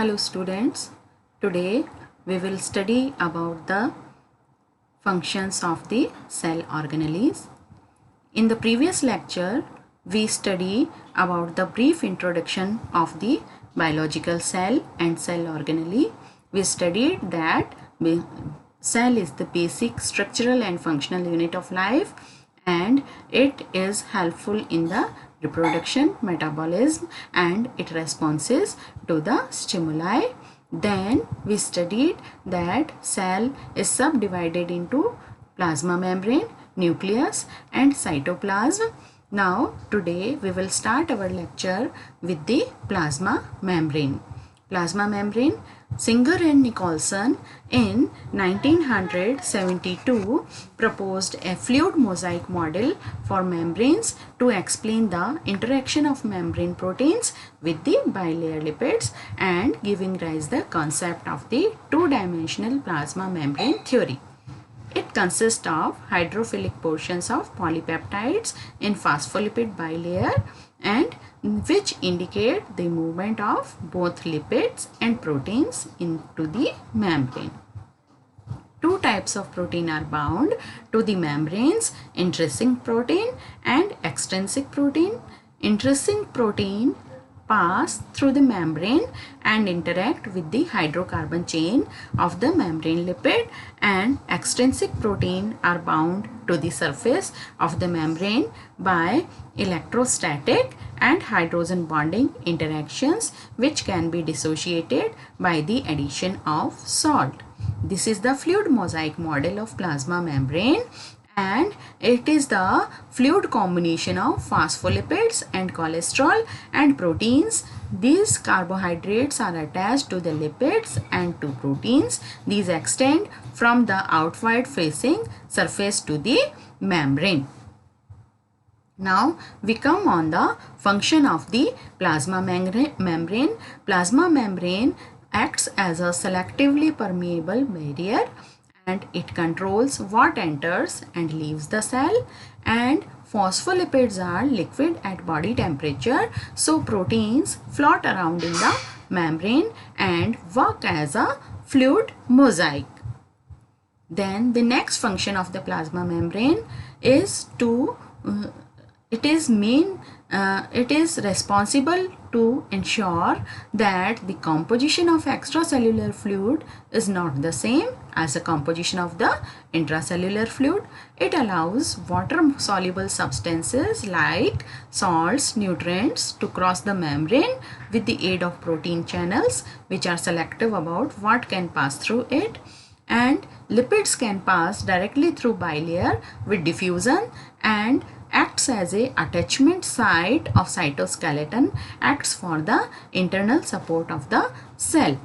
Hello students, today we will study about the functions of the cell organelles. In the previous lecture, we studied about the brief introduction of the biological cell and cell organelle. We studied that cell is the basic structural and functional unit of life and it is helpful in the reproduction, metabolism and it responses to the stimuli. Then we studied that cell is subdivided into plasma membrane, nucleus and cytoplasm. Now today we will start our lecture with the plasma membrane. Plasma membrane, Singer and Nicholson in 1972 proposed a fluid mosaic model for membranes to explain the interaction of membrane proteins with the bilayer lipids and giving rise the concept of the two-dimensional plasma membrane theory. It consists of hydrophilic portions of polypeptides in phospholipid bilayer and which indicate the movement of both lipids and proteins into the membrane. Two types of protein are bound to the membranes, intrinsic protein and extrinsic protein. Intrinsic protein pass through the membrane and interact with the hydrocarbon chain of the membrane lipid, and extrinsic protein are bound to the surface of the membrane by electrostatic and hydrogen bonding interactions which can be dissociated by the addition of salt. This is the fluid mosaic model of plasma membrane and it is the fluid combination of phospholipids and cholesterol and proteins. These carbohydrates are attached to the lipids and to proteins. These extend from the outward facing surface to the membrane. Now we come on the function of the plasma membrane. Plasma membrane acts as a selectively permeable barrier and it controls what enters and leaves the cell, and phospholipids are liquid at body temperature, so proteins float around in the membrane and work as a fluid mosaic. Then the next function of the plasma membrane is it is responsible to ensure that the composition of extracellular fluid is not the same as the composition of the intracellular fluid. It allows water-soluble substances like salts, nutrients to cross the membrane with the aid of protein channels which are selective about what can pass through it, and lipids can pass directly through bilayer with diffusion and acts as a attachment site of cytoskeleton, acts for the internal support of the cell.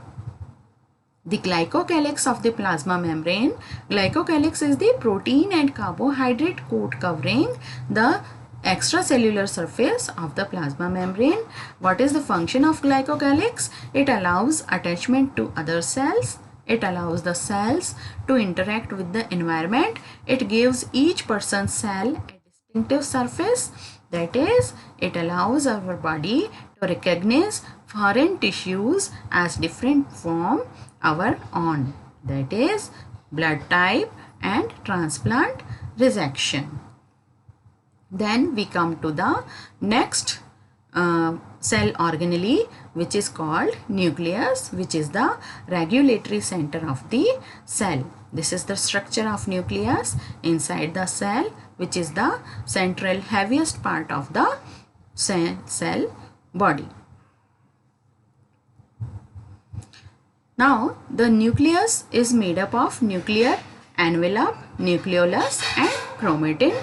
The glycocalyx of the plasma membrane. Glycocalyx is the protein and carbohydrate coat covering the extracellular surface of the plasma membrane. What is the function of glycocalyx? It allows attachment to other cells. It allows the cells to interact with the environment. It gives each person's cell a distinctive surface, that is, it allows our body to recognize foreign tissues as different from our own, that is, blood type and transplant resection. Then we come to the next cell organelle, which is called nucleus, which is the regulatory center of the cell. This is the structure of nucleus inside the cell, which is the central heaviest part of the cell body. Now the nucleus is made up of nuclear envelope, nucleolus and chromatin.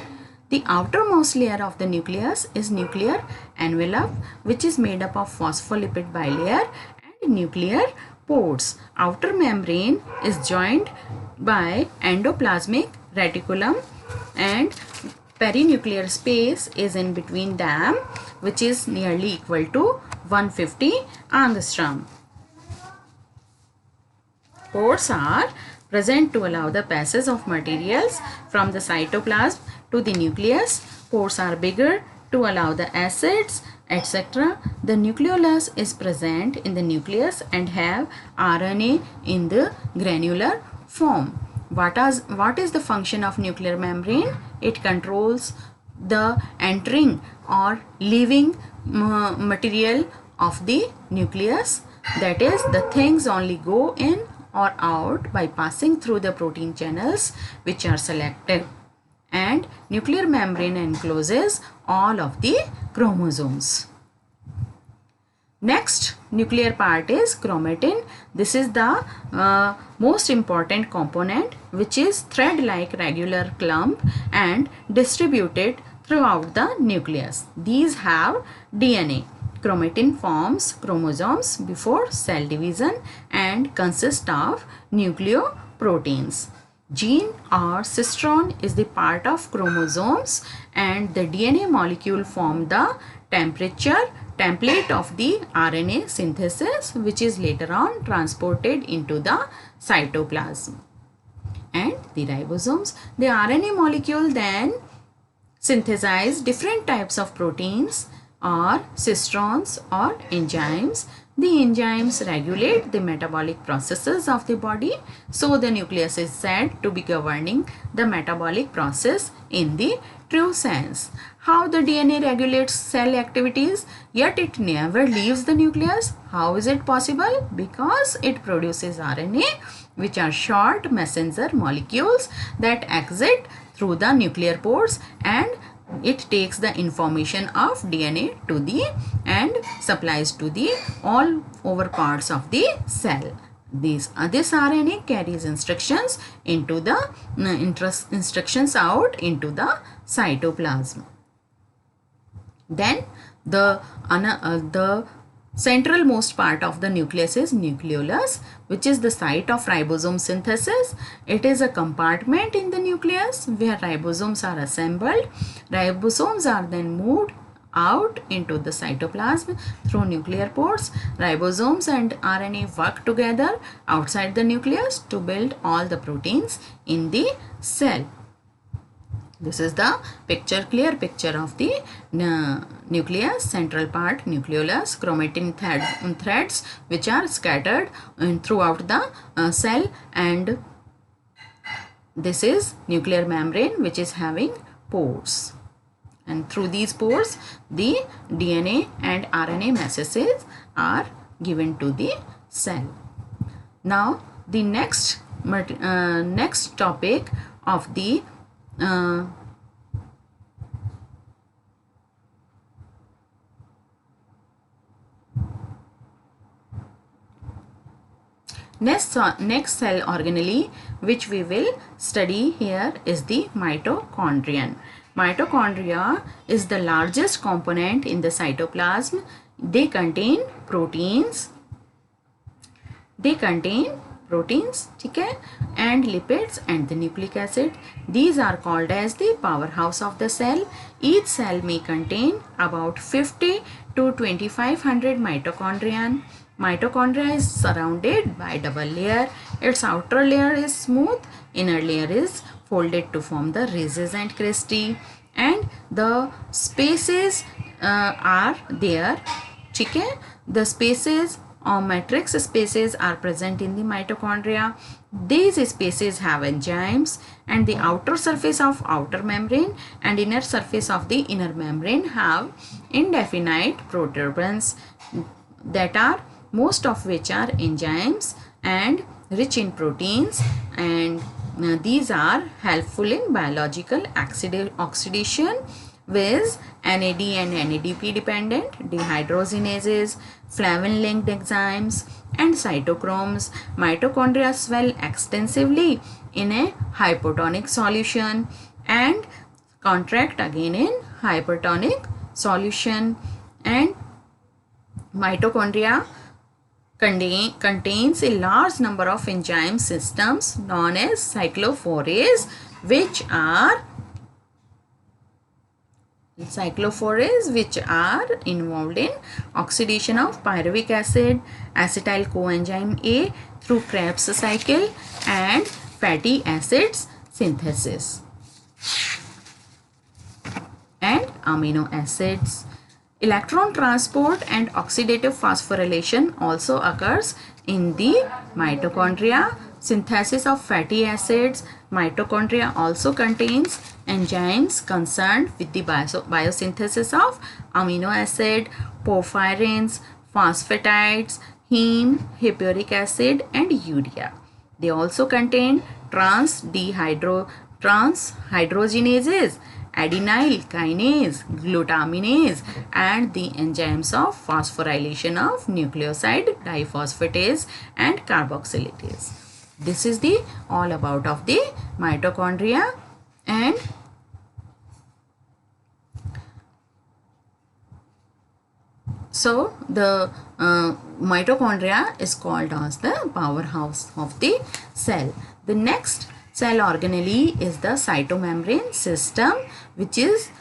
The outermost layer of the nucleus is nuclear envelope, which is made up of phospholipid bilayer and nuclear pores. Outer membrane is joined by endoplasmic reticulum and perinuclear space is in between them, which is nearly equal to 150 angstrom. Pores are present to allow the passage of materials from the cytoplasm to the nucleus. Pores are bigger to allow the acids etc. The nucleolus is present in the nucleus and have RNA in the granular form. What is the function of nuclear membrane? It controls the entering or leaving material of the nucleus. That is, the things only go in or out by passing through the protein channels which are selective. And nuclear membrane encloses all of the chromosomes. Next nuclear part is chromatin. This is the most important component, which is thread-like regular clump and distributed throughout the nucleus. These have DNA. Chromatin forms chromosomes before cell division and consists of nucleoproteins. Gene or cistron is the part of chromosomes, and the DNA molecule form the template of the RNA synthesis, which is later on transported into the cytoplasm. And the ribosomes, the RNA molecule then synthesize different types of proteins or cistrons or enzymes. The enzymes regulate the metabolic processes of the body. So the nucleus is said to be governing the metabolic process in the true sense. How the DNA regulates cell activities, yet it never leaves the nucleus? How is it possible? Because it produces RNA, which are short messenger molecules that exit through the nuclear pores, and it takes the information of DNA to the and supplies to the all over parts of the cell. This RNA carries instructions into the instructions out into the cytoplasm. Then the central most part of the nucleus is nucleolus, which is the site of ribosome synthesis. It is a compartment in the nucleus where ribosomes are assembled. Ribosomes are then moved out into the cytoplasm through nuclear pores. Ribosomes and RNA work together outside the nucleus to build all the proteins in the cell. This is the clear picture of the nucleus, central part, nucleolus, chromatin threads which are scattered throughout the cell, and this is nuclear membrane which is having pores. And through these pores, the DNA and RNA messages are given to the cell. Now, the next topic of the next cell organelle which we will study here is the mitochondrion. Mitochondria is the largest component in the cytoplasm. They contain proteins. Okay, and lipids and the nucleic acid. These are called as the powerhouse of the cell. Each cell may contain about 50 to 2500 mitochondria. Mitochondria is surrounded by double layer. Its outer layer is smooth, inner layer is folded to form the rhizae and cristae, and the spaces are there. Okay? The spaces or matrix spaces are present in the mitochondria. These spaces have enzymes, and the outer surface of outer membrane and inner surface of the inner membrane have indefinite protuberance, that are most of which are enzymes and rich in proteins, and these are helpful in biological oxidation with NAD and NADP dependent dehydrogenases, flavin linked enzymes and cytochromes. Mitochondria swell extensively in a hypotonic solution and contract again in hypertonic solution, and mitochondria contains a large number of enzyme systems known as cyclophorase, which are involved in oxidation of pyruvic acid, acetyl coenzyme A through Krebs cycle, and fatty acids synthesis and amino acids. Electron transport and oxidative phosphorylation also occurs in the mitochondria. Synthesis of fatty acids. Mitochondria also contains enzymes concerned with the biosynthesis of amino acid, porphyrins, phosphatides, heme, hippuric acid and urea. They also contain transhydrogenases, adenyl kinase, glutaminase and the enzymes of phosphorylation of nucleoside diphosphatase and carboxylase. This is the all about of the mitochondria. And so the mitochondria is called as the powerhouse of the cell. The next cell organelle is the cytomembrane system, which is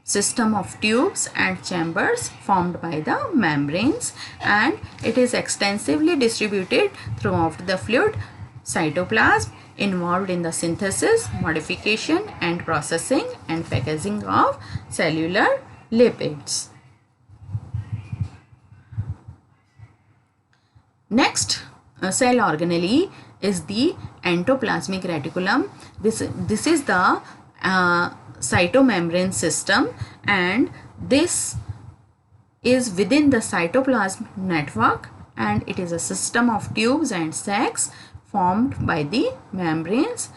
system of tubes and chambers formed by the membranes, and it is extensively distributed throughout the fluid cytoplasm, involved in the synthesis, modification and processing and packaging of cellular lipids. Next cell organelle is the endoplasmic reticulum. This is the cytomembrane system, and this is within the cytoplasm network, and it is a system of tubes and sacs formed by the membranes.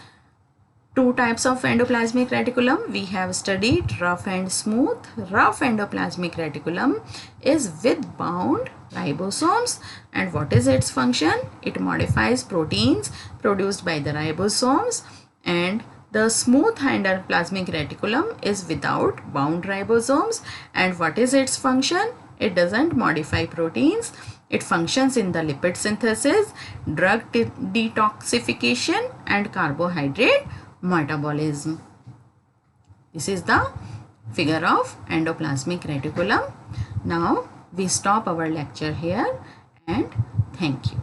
Two types of endoplasmic reticulum we have studied, rough and smooth. Rough endoplasmic reticulum is with bound ribosomes, and what is its function? It modifies proteins produced by the ribosomes. And the smooth endoplasmic reticulum is without bound ribosomes, and what is its function? It doesn't modify proteins. It functions in the lipid synthesis, drug detoxification and carbohydrate metabolism. This is the figure of endoplasmic reticulum. Now we stop our lecture here, and thank you.